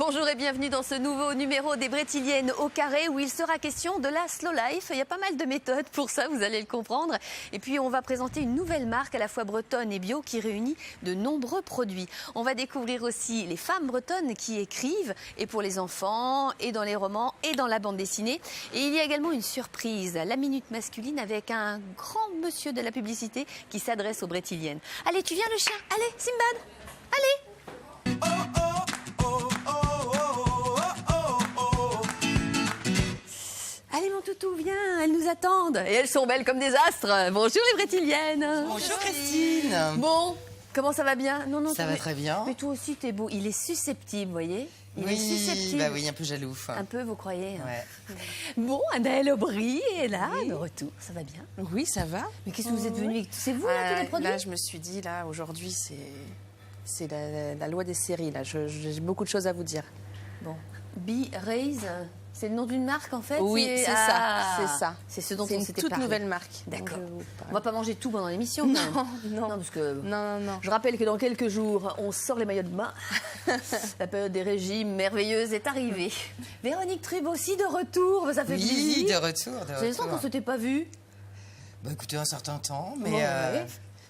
Bonjour et bienvenue dans ce nouveau numéro des Brétiliennes au carré où il sera question de la slow life. Il y a pas mal de méthodes pour ça, vous allez le comprendre. Et puis on va présenter une nouvelle marque à la fois bretonne et bio qui réunit de nombreux produits. On va découvrir aussi les femmes bretonnes qui écrivent, et pour les enfants, et dans les romans, et dans la bande dessinée. Et il y a également une surprise, la minute masculine avec un grand monsieur de la publicité qui s'adresse aux Brétiliennes. Allez, tu viens le chien? Allez, Simbad, allez! Allez mon toutou, viens, elles nous attendent. Et elles sont belles comme des astres. Bonjour les Brétiliennes. Bonjour Christine. Bon, comment ça va bien? Non, ça va très bien. Mais toi aussi t'es beau. Il est susceptible, vous voyez? Il est susceptible. Bah oui, un peu jaloux. Un peu, vous croyez? Ouais. Bon, Anaëlle Aubry est là, de retour. Ça va bien? Oui, ça va. Mais qu'est-ce que vous êtes venu avec? C'est vous là qui les produisez? Là, je me suis dit, là, aujourd'hui, c'est la loi des séries. Là, j'ai beaucoup de choses à vous dire. Bon, B-Raise, c'est le nom d'une marque en fait? Oui, c'est ça, c'est ça. C'est ce dont on s'était toute parlé. nouvelle marque. D'accord. On va pas manger tout pendant l'émission quand même. Non, parce que non. je rappelle que dans quelques jours, on sort les maillots de bain. La période des régimes merveilleuse est arrivée. Véronique Trub aussi de retour, ça fait plaisir. Oui, de retour. J'ai l'impression qu'on ne s'était pas vu. Bah écoutez, un certain temps, mais... Bon, ouais.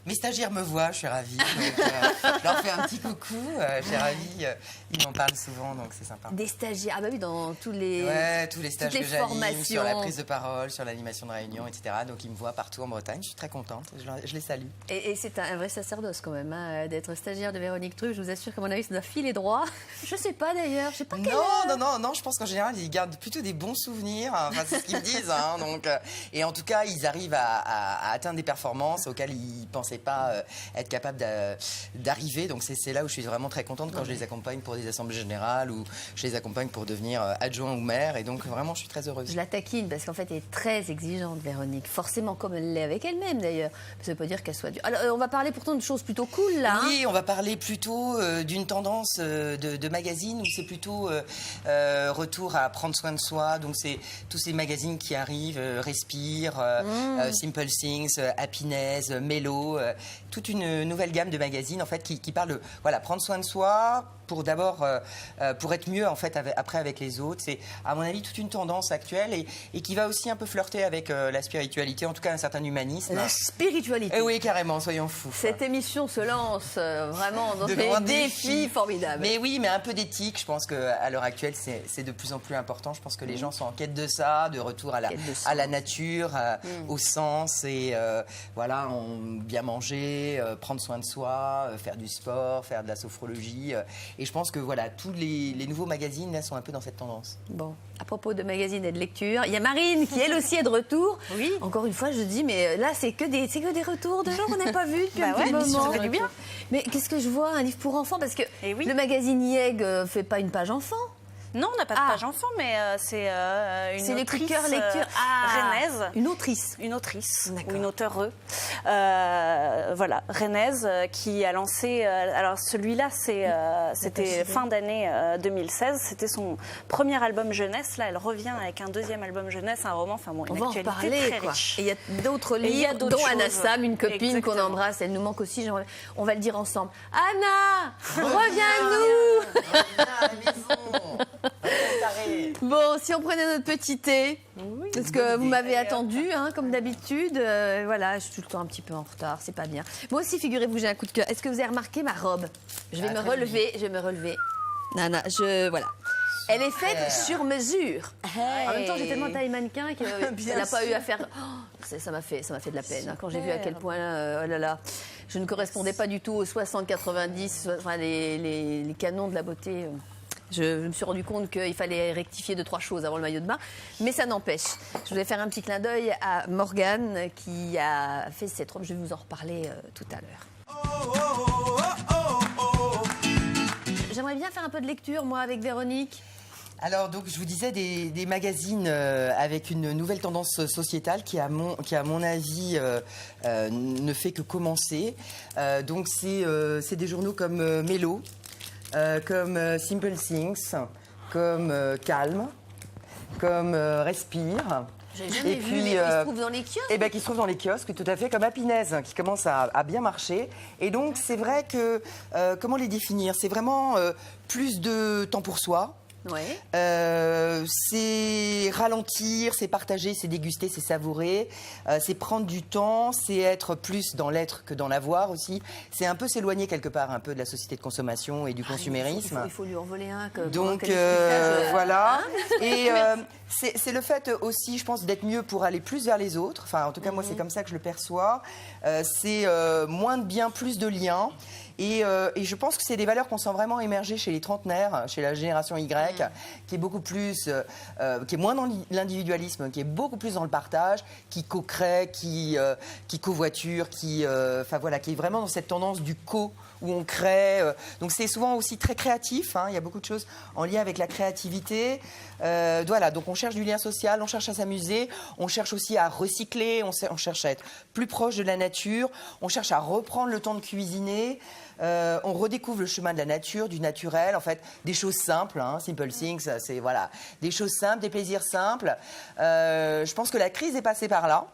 Mes stagiaires me voient, je suis ravie. Donc, je leur fais un petit coucou, je suis ravie. Ils m'en parlent souvent, donc c'est sympa. Des stagiaires, ah bah oui, dans tous les... Ouais, tous les stages toutes les que j'anime, formations. sur la prise de parole, sur l'animation de réunion, etc. Donc ils me voient partout en Bretagne, je suis très contente, je les salue. Et c'est un vrai sacerdoce quand même, hein, d'être stagiaire de Véronique Trub. Je vous assure qu'à mon avis, ça doit filer droit. Je sais pas d'ailleurs, je sais pas quelle heure. Non, je pense qu'en général, ils gardent plutôt des bons souvenirs. Enfin, c'est ce qu'ils me disent. Hein, donc, et en tout cas, ils arrivent à atteindre des performances auxquelles ils ne pensaient pas être capables d'arriver. Donc c'est là où je suis vraiment très contente quand je les accompagne pour des assemblées générales ou je les accompagne pour devenir adjoint ou maire. Et donc vraiment, je suis très heureuse. Je la taquine parce qu'en fait, elle est très exigeante, Véronique. Forcément, comme elle l'est avec elle-même d'ailleurs. Ça ne veut pas dire qu'elle soit dure. Alors, on va parler pourtant de choses plutôt cool là. Oui, on va parler plutôt d'une tendance de magazine où c'est plutôt retour à prendre soin de soi. Donc c'est tous ces magazines qui arrivent, Respire, Simple Things, Happiness, Mellow, toute une nouvelle gamme de magazines en fait qui parlent de prendre soin de soi pour d'abord pour être mieux en fait après avec les autres. C'est à mon avis toute une tendance actuelle et qui va aussi un peu flirter avec la spiritualité, en tout cas un certain humanisme. La spiritualité. Et oui, carrément, soyons fous. Cette émission se lance vraiment dans de des grands défis formidables. Mais oui, mais un peu d'éthique. Je pense qu'à l'heure actuelle, c'est de plus en plus important. Je pense que les gens sont en quête de ça, de retour à la nature, au sens et bien manger, prendre soin de soi, faire du sport, faire de la sophrologie. Et je pense que tous les nouveaux magazines là, sont un peu dans cette tendance. Bon, à propos de magazines et de lecture, il y a Marine qui elle aussi est de retour. Oui. Encore une fois, je dis, mais là c'est que des retours de gens qu'on n'a pas vus depuis un petit moment. Ça fait du bien. Mais qu'est-ce que je vois, un livre pour enfants? Parce que oui. le magazine IEG fait pas une page enfant. Non, on n'a pas de page enfant, mais c'est une les coups de autrice cœur lecture rennaise. Une autrice. Une autrice D'accord. ou une auteure. Rennaise qui a lancé... alors celui-là, c'était fin d'année 2016. C'était son premier album jeunesse. Là, elle revient avec un deuxième album jeunesse, un roman. Enfin bon, une On va en actualité parler, très quoi. riche. Et il y a d'autres livres, dont Anna Sam, une copine qu'on embrasse. Elle nous manque aussi. On va le dire ensemble. Anna, reviens-nous. Reviens à la maison. Bon, si on prenait notre petit thé, parce que vous m'avez attendu, hein, comme d'habitude. Voilà, je suis tout le temps un petit peu en retard, c'est pas bien. Moi aussi, figurez-vous, j'ai un coup de cœur. Est-ce que vous avez remarqué ma robe? Je vais me relever. Nana, voilà. Elle est faite sur mesure. En même temps, j'ai tellement taille mannequin qu'elle n'a pas eu à faire. Oh, ça m'a fait de la peine hein, quand j'ai vu à quel point, oh là là, je ne correspondais pas du tout aux 60-90, enfin, les canons de la beauté. Je me suis rendu compte qu'il fallait rectifier 2-3 choses avant le maillot de bain, mais ça n'empêche. Je voulais faire un petit clin d'œil à Morgane qui a fait cette robe. Je vais vous en reparler tout à l'heure. J'aimerais bien faire un peu de lecture, moi, avec Véronique. Alors, donc, je vous disais des magazines avec une nouvelle tendance sociétale qui, à mon avis, ne fait que commencer. Donc, c'est des journaux comme Mellow, comme Simple Things, comme Calme, comme Respire. J'ai jamais vu, mais qui se trouve dans les kiosques. Eh ben, qui se trouve dans les kiosques, tout à fait, comme Happiness, qui commence à bien marcher. Et donc, c'est vrai que, comment les définir? C'est vraiment plus de temps pour soi. Ouais. C'est ralentir, c'est partager, c'est déguster, c'est savourer, c'est prendre du temps, c'est être plus dans l'être que dans l'avoir aussi. C'est un peu s'éloigner quelque part un peu de la société de consommation et du consumérisme. Il faut lui envoler un. Donc voilà. Et c'est le fait aussi, je pense, d'être mieux pour aller plus vers les autres. Enfin, en tout cas, moi, c'est comme ça que je le perçois. C'est moins de bien, plus de liens. Et je pense que c'est des valeurs qu'on sent vraiment émerger chez les trentenaires, chez la génération Y, qui est beaucoup plus, qui est moins dans l'individualisme, qui est beaucoup plus dans le partage, qui co-crée, qui covoiture, enfin voilà, qui est vraiment dans cette tendance du co où on crée. Donc c'est souvent aussi très créatif. Il y a beaucoup de choses en lien avec la créativité. Voilà, donc on cherche du lien social, on cherche à s'amuser, on cherche aussi à recycler, on cherche à être plus proche de la nature, on cherche à reprendre le temps de cuisiner. On redécouvre le chemin de la nature, du naturel, en fait, des choses simples, simple things, c'est voilà, des choses simples, des plaisirs simples. Je pense que la crise est passée par là.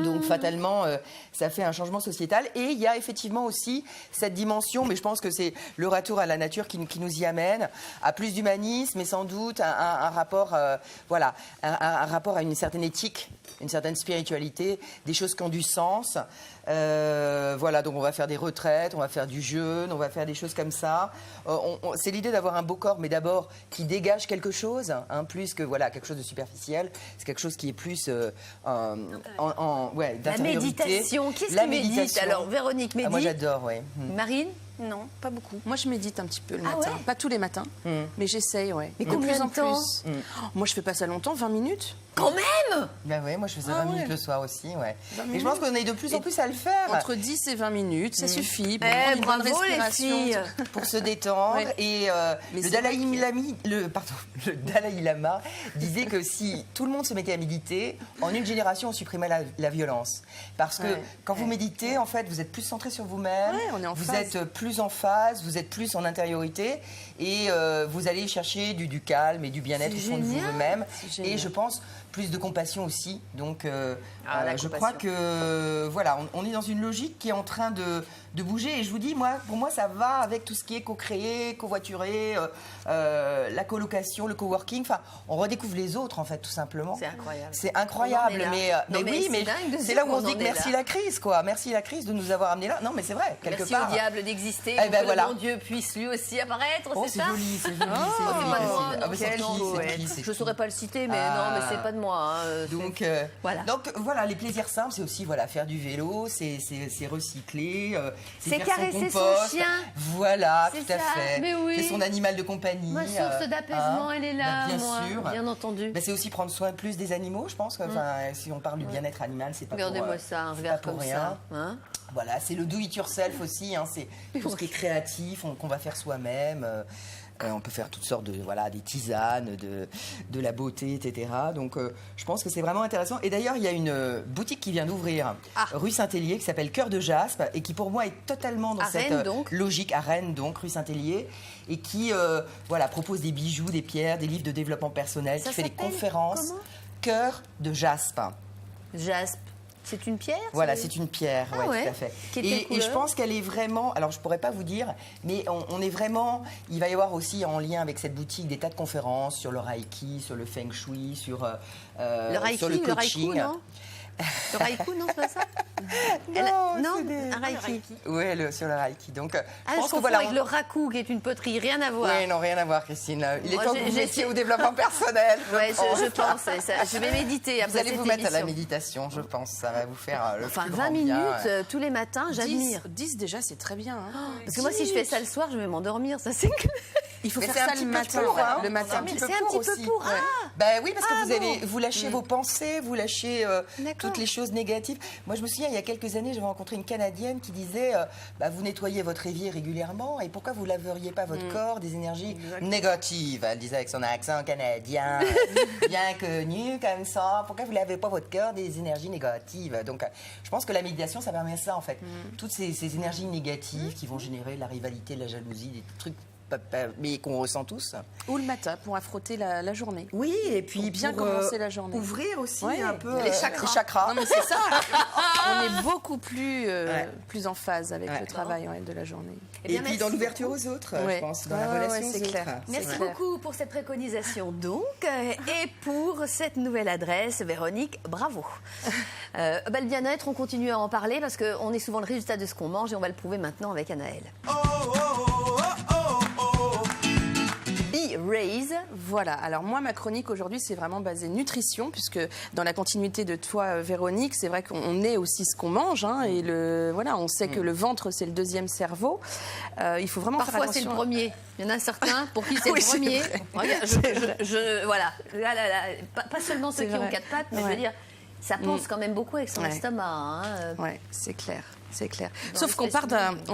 Donc fatalement, ça fait un changement sociétal. Et il y a effectivement aussi cette dimension, mais je pense que c'est le retour à la nature qui nous y amène, à plus d'humanisme et sans doute un rapport, voilà, un rapport à une certaine éthique, une certaine spiritualité, des choses qui ont du sens. Voilà, donc on va faire des retraites, on va faire du jeûne, on va faire des choses comme ça. C'est l'idée d'avoir un beau corps, mais d'abord qui dégage quelque chose, plus que voilà, quelque chose de superficiel. C'est quelque chose qui est plus ouais, la méditation. Qu'est-ce qui médite alors? Véronique médite. Moi j'adore, oui. Marine? Non, pas beaucoup. Moi, je médite un petit peu le matin. Ouais. Pas tous les matins, mais j'essaye, ouais. Mais combien de temps? Moi, je fais pas ça longtemps, 20 minutes. Quand même? Ben oui, moi je faisais 20 minutes le soir aussi, ouais. Et je pense qu'on est de plus en plus à le faire. Entre 10 et 20 minutes, ça suffit pour prendre une bonne bravo les respiration. filles. Pour se détendre. Ouais. Et le Dalai Lama disait que si tout le monde se mettait à méditer, en une génération, on supprimait la violence. Parce que quand vous méditez, en fait, vous êtes plus centré sur vous-même, on est en vous phase. êtes plus en phase, vous êtes plus en intériorité et vous allez chercher du calme et du bien-être au fond de vous-même. Et je pense plus de compassion aussi. Donc, je crois que voilà, on est dans une logique qui est en train de bouger. Et je vous dis, pour moi, ça va avec tout ce qui est co-créé, covoituré, la colocation, le coworking. Enfin, on redécouvre les autres, en fait, tout simplement. C'est incroyable. C'est incroyable, mais c'est là où on se dit que merci la crise, quoi. Merci la crise de nous avoir amenés là. Non, mais c'est vrai, quelque merci part. Merci au diable d'exister, Eh ben que voilà. le bon Dieu puisse lui aussi apparaître, Oh, c'est ça? joli, c'est joli, c'est C'est joli. pas de moi, Ah, mais c'est quel qui, beau, c'est ouais. qui, c'est Je qui. saurais pas le citer, mais Ah. non, mais c'est pas de moi. Donc voilà. Donc voilà, les plaisirs simples, c'est aussi voilà, faire du vélo, c'est recycler, C'est faire caresser son compost. chien. Voilà, C'est tout à ça, fait. mais oui. C'est son animal de compagnie. Ma source d'apaisement, elle est là, bien moi, sûr. bien entendu. C'est aussi prendre soin plus des animaux, je pense. Enfin, si on parle du bien-être animal, c'est pas pour Regardez-moi ça, un c'est regard pas pour comme rien. ça. Hein. Voilà, c'est le do it yourself aussi. C'est tout ce qui est créatif, qu'on va faire soi-même. On peut faire toutes sortes de des tisanes, de la beauté, etc. Donc, je pense que c'est vraiment intéressant. Et d'ailleurs, il y a une boutique qui vient d'ouvrir rue Saint-Hélier qui s'appelle Cœur de Jaspe et qui, pour moi, est totalement dans cette Rennes, donc. logique à Rennes, donc rue Saint-Hélier, et qui propose des bijoux, des pierres, des livres de développement personnel, Ça qui fait des s'appelle conférences. comment? Cœur de Jaspe. Jaspe. C'est une pierre? Voilà, c'est une pierre, ouais. tout à fait. Qui est de quelle Et je couleur? pense qu'elle est vraiment, alors je pourrais pas vous dire, mais on est vraiment, il va y avoir aussi en lien avec cette boutique des tas de conférences sur le Reiki, sur le Feng Shui, sur Le Reiki, sur le le coaching. Raikou, non? Le Raikou, non, c'est pas ça? Non, un Reiki. Oui, sur le Reiki. Donc, Je pense que avec le Raku, qui est une poterie, rien à voir. Oui, non, rien à voir, Christine. Il est Moi, temps que vous j'ai- mettiez au développement personnel. Ouais, je pense. Je vais méditer après Vous allez cette vous mettre à la émission. méditation, je pense. Ça va vous faire le Enfin, plus 20 grand minutes bien. tous les matins, j'admire. 10 déjà, c'est très bien. Parce que moi, si je fais ça le soir, je vais m'endormir, ça c'est clair. Il faut Mais faire c'est un ça petit le peu matin. pour, hein. Le matin. C'est un petit peu aussi. pour. Ouais. Ah, Ben oui, parce que vous bon. allez vous lâchez vos pensées, vous lâchez D'accord. toutes les choses négatives. Moi, je me souviens, il y a quelques années, j'avais rencontré une Canadienne qui disait vous nettoyez votre évier régulièrement et pourquoi vous laveriez pas votre corps des énergies négatives? Elle disait avec son accent canadien, bien connu comme ça. Pourquoi vous lavez pas votre corps des énergies négatives? Donc, je pense que la méditation, ça permet ça en fait. Toutes ces énergies négatives qui vont générer la rivalité, la jalousie, des trucs mais qu'on ressent tous. Ou le matin pour affronter la journée. Oui, et puis Pour bien commencer la journée. Ouvrir aussi Ouais. un peu Les chakras. Non mais c'est ça. On est beaucoup plus en phase avec le travail de la journée. Eh bien, et puis merci dans l'ouverture aux autres, Ouais. je pense, dans Ouais, la ouais, relation c'est aux clair. autres. Merci C'est beaucoup pour cette préconisation donc et pour cette nouvelle adresse, Véronique, bravo. Le bien-être, on continue à en parler parce qu'on est souvent le résultat de ce qu'on mange et on va le prouver maintenant avec Anaëlle. Raise. Voilà, alors moi ma chronique aujourd'hui c'est vraiment basé nutrition puisque dans la continuité de toi Véronique, c'est vrai qu'on est aussi ce qu'on mange et on sait que le ventre c'est le deuxième cerveau. Il faut vraiment faire Parfois attention. c'est le premier. Il y en a certains pour qui c'est Oui, le c'est premier. vrai. Regarde, voilà. Là, pas seulement ceux C'est qui ont vrai. 4 pattes, mais je veux dire, ça pense quand même beaucoup avec son Ouais. estomac. Ouais, c'est clair. C'est clair. Dans Sauf qu'on l'espèce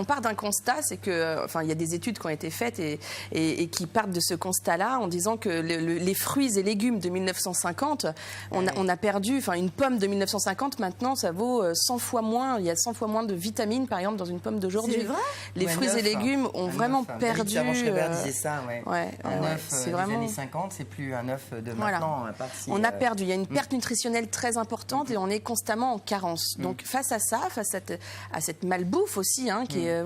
part d'un constat, c'est que, il y a des études qui ont été faites et qui partent de ce constat-là en disant que les fruits et légumes de 1950, on a perdu, une pomme de 1950 maintenant, ça vaut 100 fois moins. Il y a 100 fois moins de vitamines, par exemple, dans une pomme d'aujourd'hui. C'est vrai ? Les fruits et légumes ont vraiment perdu. David Servan-Schreiber disait ça, un œuf c'est des vraiment. années 50, c'est plus un œuf de Voilà. maintenant. À part si, On a perdu. Il y a une perte nutritionnelle très importante et on est constamment en carence. Donc face à ça, face à cette malbouffe aussi, qui est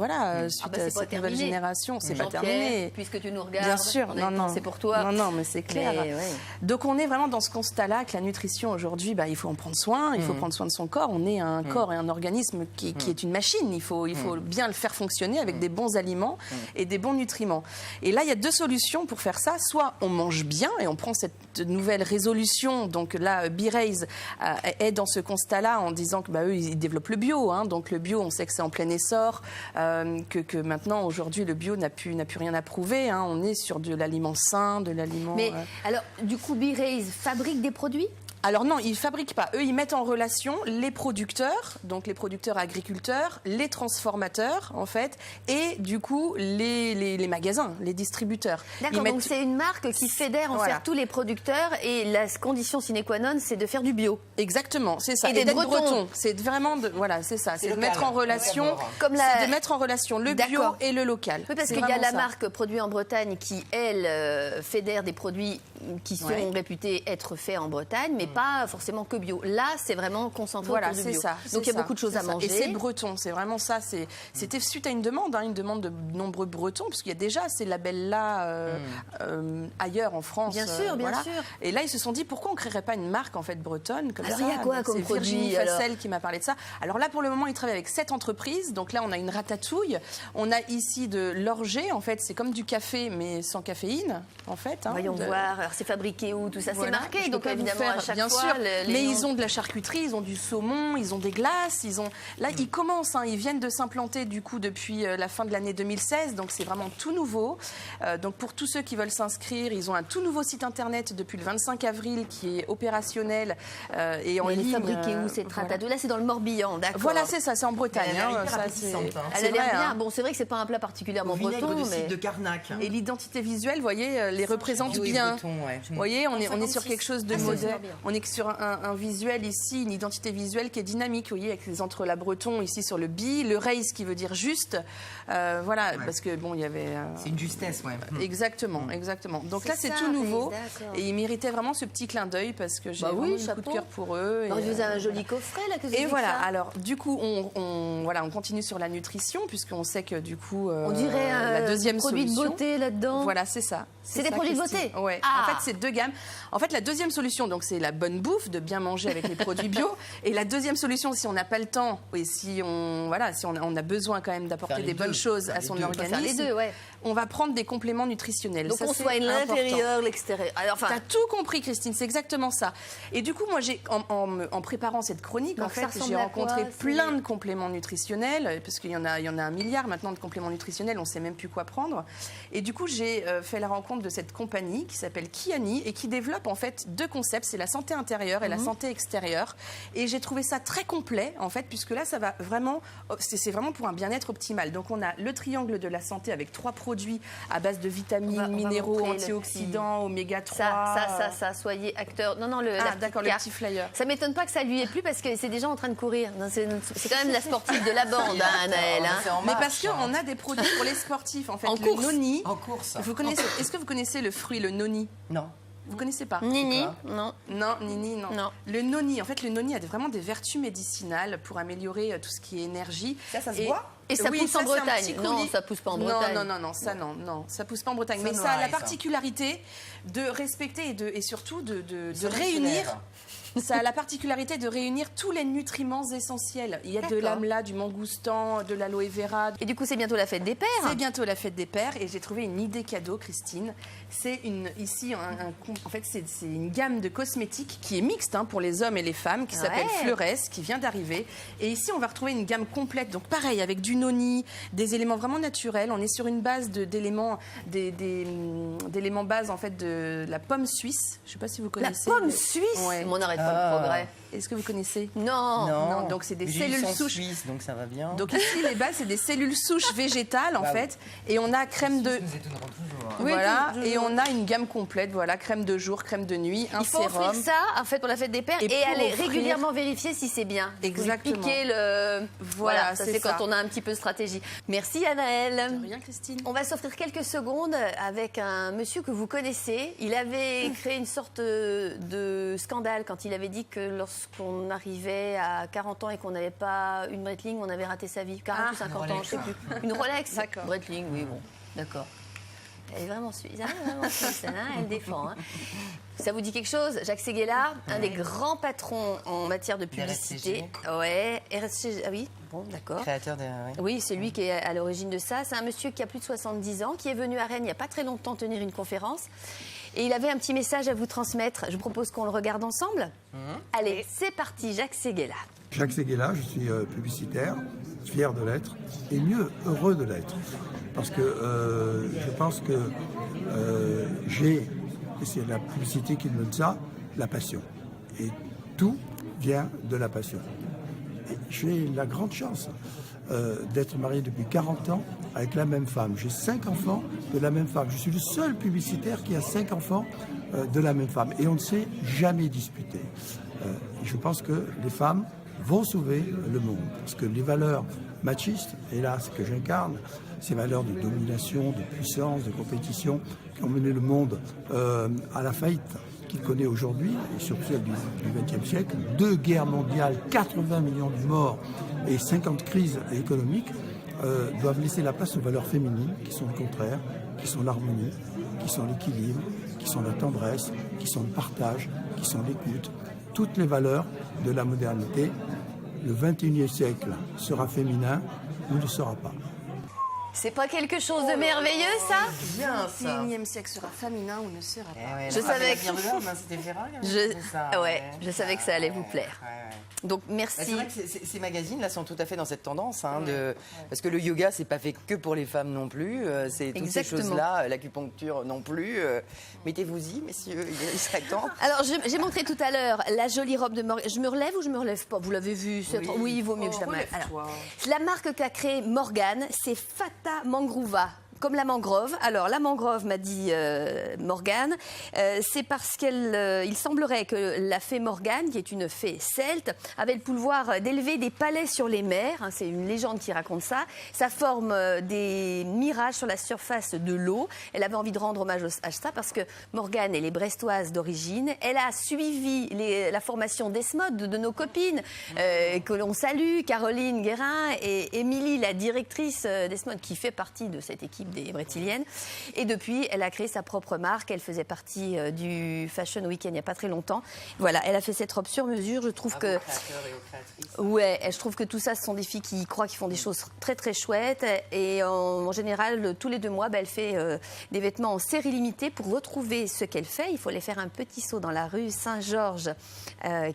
suite c'est à pas cette nouvelle terminé. génération, c'est pas Jean-Pierre, terminé. puisque tu nous regardes, Bien sûr, c'est pour toi. Non, mais c'est clair. Mais, ouais. Donc on est vraiment dans ce constat-là que la nutrition aujourd'hui, il faut en prendre soin, il faut prendre soin de son corps. On est un corps et un organisme qui est une machine. Il faut bien le faire fonctionner avec des bons aliments et des bons nutriments. Et là, il y a deux solutions pour faire ça. Soit on mange bien et on prend cette nouvelle résolution. Donc là, B-Raise est dans ce constat-là en disant que eux, ils développent le bio. Donc le bio, on sait que c'est en plein essor, que maintenant, aujourd'hui, le bio n'a plus rien à prouver. On est sur de l'aliment sain, de l'aliment... Mais alors, du coup, B-Raise fabrique des produits ? Alors non, ils ne fabriquent pas. Eux, ils mettent en relation les producteurs, donc les producteurs agriculteurs, les transformateurs, en fait, et du coup, les magasins, les distributeurs. D'accord, donc c'est une marque qui fédère en fait tous les producteurs et la condition sine qua non, c'est de faire du bio. Exactement, c'est ça. Et d'être breton. C'est vraiment c'est ça. C'est de mettre en relation, de mettre en relation le bio et le local. Oui, parce qu'il y a la marque Produits en Bretagne qui, elle, fédère des produits qui sont réputés être faits en Bretagne, mais pas forcément que bio. Là, c'est vraiment concentré autour du bio. Ça, donc il y a beaucoup de choses à manger. Et c'est breton, c'est vraiment ça. C'était suite à une demande de nombreux Bretons, parce qu'il y a déjà ces labels-là ailleurs en France. Bien sûr, bien sûr. Et là, ils se sont dit, pourquoi on ne créerait pas une marque en fait bretonne comme alors, ça. il y a quoi comme produit? C'est Virginie Fassel qui m'a parlé de ça. Alors là, pour le moment, ils travaillent avec 7 entreprises. Donc là, on a une ratatouille. On a ici de l'orgeat. En fait, c'est comme du café, mais sans caféine, en fait. Voyons voir. Alors, c'est fabriqué où? Tout ça, c'est marqué. Donc, évidemment, à chaque bien fois, sûr. les Mais noms. ils ont de la charcuterie, ils ont du saumon, ils ont des glaces, Là, ils commencent, ils viennent de s'implanter du coup depuis la fin de l'année 2016, donc c'est vraiment tout nouveau. Donc pour tous ceux qui veulent s'inscrire, ils ont un tout nouveau site internet depuis le 25 avril qui est opérationnel et en ligne. Elle est fabriquée où cette ratatouille? Là, c'est dans le Morbihan, d'accord. Voilà, c'est ça, c'est en Bretagne. Elle a l'air hyper Ça, appétissante, Elle a l'air bien. Bon, c'est vrai que c'est pas un plat particulièrement breton, de mais cidre de Carnac. Et l'identité visuelle, vous voyez, les représente bio et bien. breton, ouais. Vous voyez, on est sur quelque chose de c'est moderne. super bien. On est sur un visuel ici, une identité visuelle qui est dynamique, vous voyez, avec les entre la breton ici sur le bi, le raise qui veut dire juste. Parce que bon, il y avait. C'est une justesse, Exactement. Donc là, c'est ça, tout nouveau. d'accord. Et ils méritaient vraiment ce petit clin d'œil parce que j'ai Bah oui, vraiment eu coup de chapeau. cœur pour eux. Alors, vous avez un joli coffret là que vous Et avez voilà, ça. alors du coup, on continue sur la nutrition, puisqu'on sait que du coup, On dirait la deuxième produit de solution. beauté là-dedans. Voilà, c'est ça. C'est des ça, produits de Christine. beauté. Ouais. Ah. En fait, c'est 2 gammes. En fait, la deuxième solution, donc c'est la bonne bouffe, de bien manger avec les produits bio. Et la deuxième solution, si on n'a pas le temps et si on a besoin quand même d'apporter Faire les des bonnes deux. choses Faire à les son deux. On peut faire organisme, les deux, ouais. on va prendre des compléments nutritionnels. Donc Ça, on c'est soigne important. l'intérieur, l'extérieur. Alors, enfin, T'as tout compris, Christine, c'est exactement ça. Et du coup, moi, en préparant cette chronique, Donc, en fait, ça ressemble j'ai à rencontré quoi, plein de compléments nutritionnels, parce qu'il y en a 1 milliard maintenant de compléments nutritionnels, on ne sait même plus quoi prendre. Et du coup, j'ai fait la rencontre de cette compagnie qui s'appelle Kiani et qui développe en fait 2 concepts, c'est la santé intérieure et la santé extérieure. Et j'ai trouvé ça très complet, en fait, puisque là, ça va vraiment, c'est vraiment pour un bien-être optimal. Donc, on a le triangle de la santé avec 3 produits à base de vitamines, On va minéraux, montrer le antioxydants, oméga 3. Ça, soyez acteur. Non, la petite d'accord, le carte. petit flyer. Ça m'étonne pas que ça lui ait plu parce que c'est déjà en train de courir. C'est quand même la sportive de la bande, Anaëlle. Mais parce qu'on a des produits pour les sportifs, en fait. En le course. noni. En course. Est-ce que vous connaissez le fruit, le noni? Non. Vous connaissez pas? Nini, quoi non. Non, Nini, non. Non. Le noni, en fait, le noni a vraiment des vertus médicinales pour améliorer tout ce qui est énergie. Ça se boit? Et ça Oui, pousse en c'est un Bretagne. petit Non, coulis. ça pousse pas en Bretagne. Non, ça pousse pas en Bretagne. Mais Sunrise. ça a la particularité de respecter et surtout de réunir. Ça a la particularité de réunir tous les nutriments essentiels. Il y a de D'accord. l'amla, du mangoustan, de l'aloe vera. Et du coup, c'est bientôt la fête des pères. C'est bientôt la fête des pères et j'ai trouvé une idée cadeau, Christine. C'est en fait, c'est une gamme de cosmétiques qui est mixte pour les hommes et les femmes, qui s'appelle Fleurès, qui vient d'arriver. Et ici, on va retrouver une gamme complète. Donc pareil, avec du noni, des éléments vraiment naturels. On est sur une base d'éléments base en fait de la pomme suisse. Je ne sais pas si vous La connaissez. pomme suisse. Ouais. On n'arrête pas le progrès. Est-ce que vous connaissez? Non. Donc c'est des J'ai cellules du sang souches. suisse, donc ça va bien. Donc ici, les bases, c'est des cellules souches végétales, en fait. Et on a crème de... nous étonnerons toujours. Oui, voilà, toujours. et on a une gamme complète, voilà, crème de jour, crème de nuit, un Il faut sérum. offrir ça, en fait, pour la fête des pères Et et, pour aller offrir- régulièrement vérifier si c'est bien. Exactement. Piquer le... Voilà, ça c'est c'est ça. quand on a un petit peu de stratégie. Merci Anaëlle. De rien, Christine. On va s'offrir quelques secondes avec un monsieur que vous connaissez. Il avait créé une sorte de scandale quand il avait dit que lorsqu'on arrivait à 40 ans et qu'on n'avait pas une Breitling, on avait raté sa vie. 40 ou 50 ans, je sais plus. Une Rolex. D'accord. Breitling, oui, bon, d'accord. Elle est vraiment suisse, elle défend. Ça vous dit quelque chose? Jacques Séguéla, un des grands patrons en matière de publicité. Ouais, RSCG, ah oui, bon, d'accord. Créateur de... Oui, c'est lui qui est à l'origine de ça. C'est un monsieur qui a plus de 70 ans, qui est venu à Rennes il n'y a pas très longtemps tenir une conférence. Et il avait un petit message à vous transmettre. Je vous propose qu'on le regarde ensemble. Allez, c'est parti, Jacques Séguéla. Jacques Séguéla, je suis publicitaire, fier de l'être, et mieux, heureux de l'être. Parce que je pense que j'ai, et c'est la publicité qui me donne ça, la passion. Et tout vient de la passion. Et j'ai la grande chance d'être marié depuis 40 ans avec la même femme. J'ai 5 enfants de la même femme. Je suis le seul publicitaire qui a 5 enfants de la même femme. Et on ne s'est jamais disputé. Je pense que les femmes vont sauver le monde. Parce que les valeurs machistes, hélas, que j'incarne, ces valeurs de domination, de puissance, de compétition, qui ont mené le monde à la faillite qu'il connaît aujourd'hui, et surtout celle du XXe siècle, 2 guerres mondiales, 80 millions de morts et 50 crises économiques, doivent laisser la place aux valeurs féminines, qui sont le contraire, qui sont l'harmonie, qui sont l'équilibre, qui sont la tendresse, qui sont le partage, qui sont l'écoute. Toutes les valeurs de la modernité. Le XXIe siècle sera féminin ou ne sera pas. C'est pas quelque chose de merveilleux, ça? Bien ça. Le 21e siècle sera féminin ou ne sera pas. Je savais que- C'était Ferrari. Je savais que ça allait vous plaire. Donc, merci. C'est vrai que ces magazines-là sont tout à fait dans cette tendance, parce que le yoga, c'est pas fait que pour les femmes non plus. C'est toutes ces Exactement. choses-là, l'acupuncture non plus. Mettez-vous-y, messieurs, il serait temps. Alors, j'ai montré tout à l'heure la jolie robe de Morgane. Je me relève ou je me relève pas? Vous l'avez vu? Oui, il vaut mieux que je la mette. Alors, la marque qu'a créée Morgane, c'est Fata Mangrova. Comme la mangrove. Alors, la mangrove, m'a dit Morgane, c'est parce qu'il semblerait que la fée Morgane, qui est une fée celte, avait le pouvoir d'élever des palais sur les mers. Hein, c'est une légende qui raconte ça. Ça forme des mirages sur la surface de l'eau. Elle avait envie de rendre hommage à ça parce que Morgane, elle est brestoise d'origine. Elle a suivi la formation d'Esmod de nos copines, que l'on salue, Caroline Guérin et Émilie, la directrice d'Esmod, qui fait partie de cette équipe des Brétiliennes. Et depuis, elle a créé sa propre marque. Elle faisait partie du Fashion Weekend il n'y a pas très longtemps. Voilà, elle a fait cette robe sur mesure. Je trouve que... Ouais, je trouve que tout ça, ce sont des filles qui croient qu'ils font des choses très très chouettes. Et en général, tous les 2 mois, elle fait des vêtements en série limitée. Pour retrouver ce qu'elle fait, il faut aller faire un petit saut dans la rue Saint-Georges,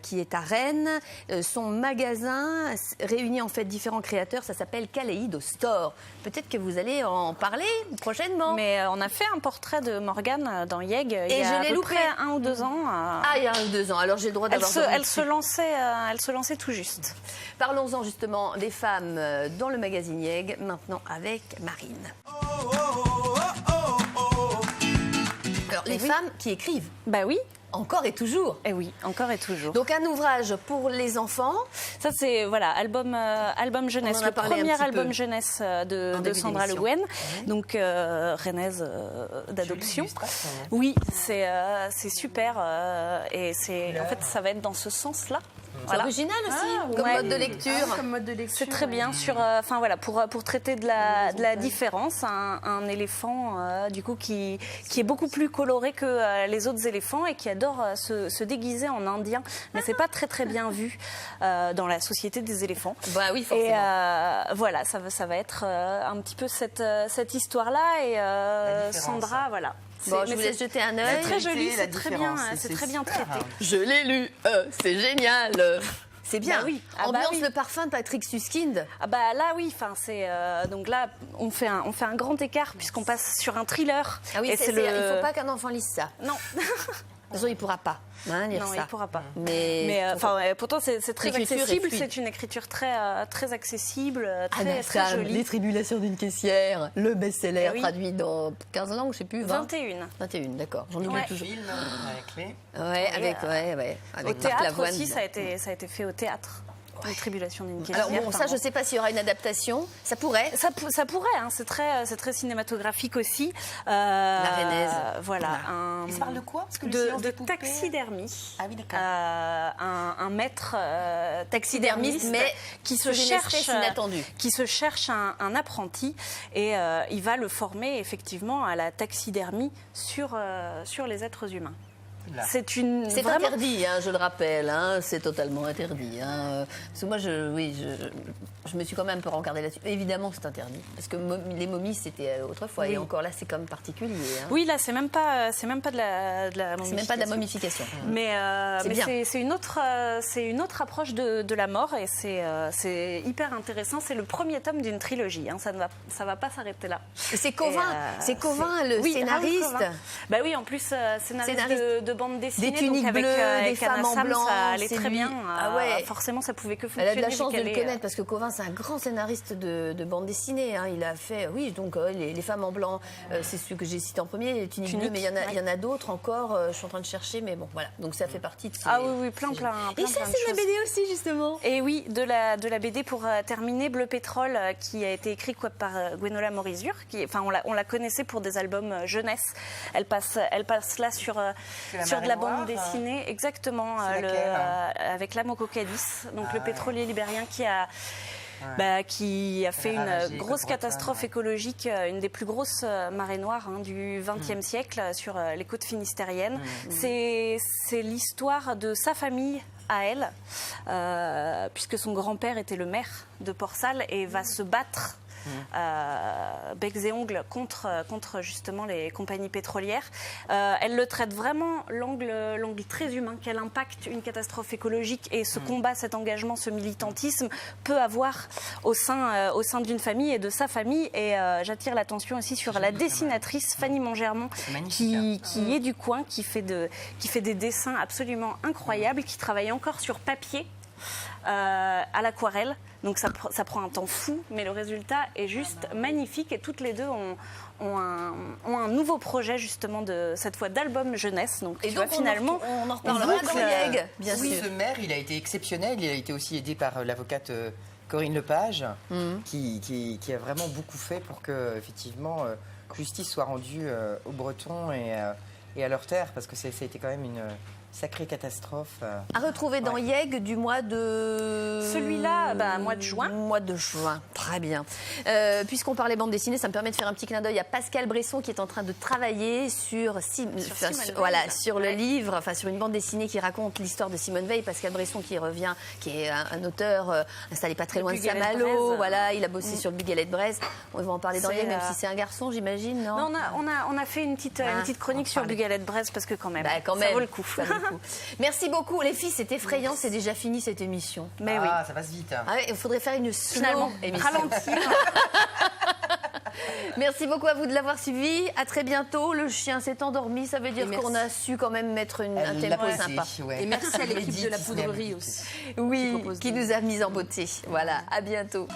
qui est à Rennes. Son magasin réunit en fait différents créateurs. Ça s'appelle Kaleido Store. Peut-être que vous allez en parler prochainement. Mais on a fait un portrait de Morgane dans YEG il y a je à l'ai peu loupé. près 1 ou 2 ans. Ah, il y a 1 ou 2 ans. Alors j'ai le droit Elle d'avoir... se lançait tout juste. Parlons-en justement des femmes dans le magazine YEG, maintenant avec Marine. Oh, oh, oh. les femmes qui écrivent. Bah oui. Encore et toujours. Et oui, encore et toujours. Donc un ouvrage pour les enfants. Ça c'est voilà album jeunesse, On en a le parlé un premier petit album peu jeunesse de début Sandra Le d'émission. Guen, donc rennaise d'adoption. Oui, c'est super et c'est en fait ça va être dans ce sens-là. C'est original aussi, comme ouais. mode de lecture. Comme mode de lecture. C'est très bien sur, enfin voilà, pour traiter de la différence, un éléphant du coup qui est beaucoup plus coloré que les autres éléphants et qui adore se déguiser en indien, mais c'est pas très bien vu dans la société des éléphants. Bah oui, forcément. Et voilà, ça va être un petit peu cette histoire-là et Sandra, voilà. Bon, je vous laisse jeter un œil. C'est très joli, la c'est très bien, différence, c'est c'est très bien super. traité. Je l'ai lu, c'est génial. C'est bien. Bah oui. Ah bah Ambiance oui. le parfum de Patrick Suskind. Ah bah là oui, enfin c'est donc là on fait un grand écart puisqu'on passe sur un thriller. Ah oui, et il ne faut pas qu'un enfant lise ça. Non. De toute façon, il ne pourra pas lire Non, ça. il ne pourra pas. Mais enfin, pourtant, c'est très l'écriture est accessible. fluide. C'est une écriture très accessible, très Anastasia, jolie. Les tribulations d'une caissière, le best-seller Oui. traduit dans 15 langues, je ne sais plus, 20. 21. 21, d'accord. J'en oublie Ouais. toujours. Film avec les... Ouais, avec, Au avec Marc théâtre Lavoine. aussi, ça a été fait au théâtre. Les tribulations d'une caissière. Alors bon, ça, je ne sais pas s'il y aura une adaptation. Ça pourrait. Ça pourrait, hein, c'est très cinématographique aussi. La Rennaise. Voilà. Il se parle de quoi? Parce que le De silence des poupées- taxidermie. Ah oui, d'accord. Un maître Taxidermiste, mais qui sur se une cherche espèce inattendue. qui se cherche un apprenti et il va le former effectivement à la taxidermie sur les êtres humains. Là. C'est C'est vraiment interdit, hein, je le rappelle. Hein, c'est totalement interdit. Hein. Parce que moi, je me suis quand même un peu rencardée là-dessus. Évidemment que c'est interdit. Parce que les momies, c'était autrefois. Oui. Et encore là, c'est comme particulier. Hein. Oui, là, c'est même pas de la C'est même pas de la momification. Mais bien. c'est une autre approche de la mort et c'est hyper intéressant. C'est le premier tome d'une trilogie. Hein. Ça va pas s'arrêter là. Et c'est Covin, c'est Covin, le Oui, scénariste. Raoul Covin. Bah oui, en plus scénariste de bande dessinée, Des tuniques donc avec, bleues, avec des femmes Anna en Sam, blanc, ça allait c'est très lui. bien. Ah ouais. Forcément, ça pouvait que Elle fonctionner. a de la vu chance de qu'elle le est, connaître parce que Covin, c'est un grand scénariste de bande dessinée. Hein. Il a fait, donc les femmes en blanc, c'est celui que j'ai cité en premier, les tuniques bleues, mais il y en a d'autres encore. Je suis en train de chercher, mais bon, voilà. Donc ça fait partie de ces... Ah oui, plein Et de ça, c'est choses. la BD aussi, justement. Et oui, de la BD pour terminer, Bleu Pétrole, qui a été écrit par Gwenola Morizur. On la connaissait pour des albums jeunesse. Elle passe là sur de la bande dessinée. Exactement, C'est laquelle avec l'Amoko Cadiz, donc le pétrolier libérien qui a fait une grosse catastrophe écologique, une des plus grosses marées noires du XXe siècle sur les côtes finistériennes. C'est l'histoire de sa famille à elle, puisque son grand-père était le maire de Port-Salle et va se battre becs et ongles contre justement les compagnies pétrolières. Elle le traite vraiment l'angle très humain, quel impact une catastrophe écologique et ce combat, cet engagement, ce militantisme peut avoir au sein d'une famille et de sa famille. Et j'attire l'attention aussi sur la dessinatrice Fanny Mongermont qui est du coin, qui fait des dessins absolument incroyables, qui travaille encore sur papier. À l'aquarelle, donc ça prend un temps fou, mais le résultat est juste magnifique et toutes les deux ont un nouveau projet justement cette fois d'album jeunesse. Donc Et tu donc vois, finalement, on en reparlera dans YEG, bien Oui, sûr. ce maire, il a été exceptionnel. Il a été aussi aidé par l'avocate Corinne Lepage, qui a vraiment beaucoup fait pour que, effectivement, justice soit rendue aux Bretons et à leur terre, parce que ça a été quand même une sacrée catastrophe. À retrouver dans YEG du mois de... Celui-là, mois de juin. Mois de juin, très bien. Puisqu'on parlait bande dessinée, ça me permet de faire un petit clin d'œil à Pascal Bresson qui est en train de travailler sur le livre, sur une bande dessinée qui raconte l'histoire de Simone Veil. Pascal Bresson qui revient, qui est un auteur installé pas très loin de Saint-Malo. Voilà, il a bossé sur le Bugalet de Braise. On va en parler dans YEG, même si c'est un garçon, j'imagine, non? Non, on a fait une petite chronique sur Bugalet de Braise parce que quand même, quand ça même, vaut le coup. ça vaut le coup. Merci beaucoup, les filles, c'est effrayant, c'est déjà fini cette émission. Mais oui. Ça passe vite. Ah ouais, il faudrait faire une Finalement, slow émission. ralentir. Merci beaucoup à vous de l'avoir suivi. À très bientôt. Le chien s'est endormi, ça veut dire qu'on a su quand même mettre un tempo sympa. Et merci à l'équipe de la poudrerie aussi. Oui, qui nous a mis en beauté. Voilà, à bientôt.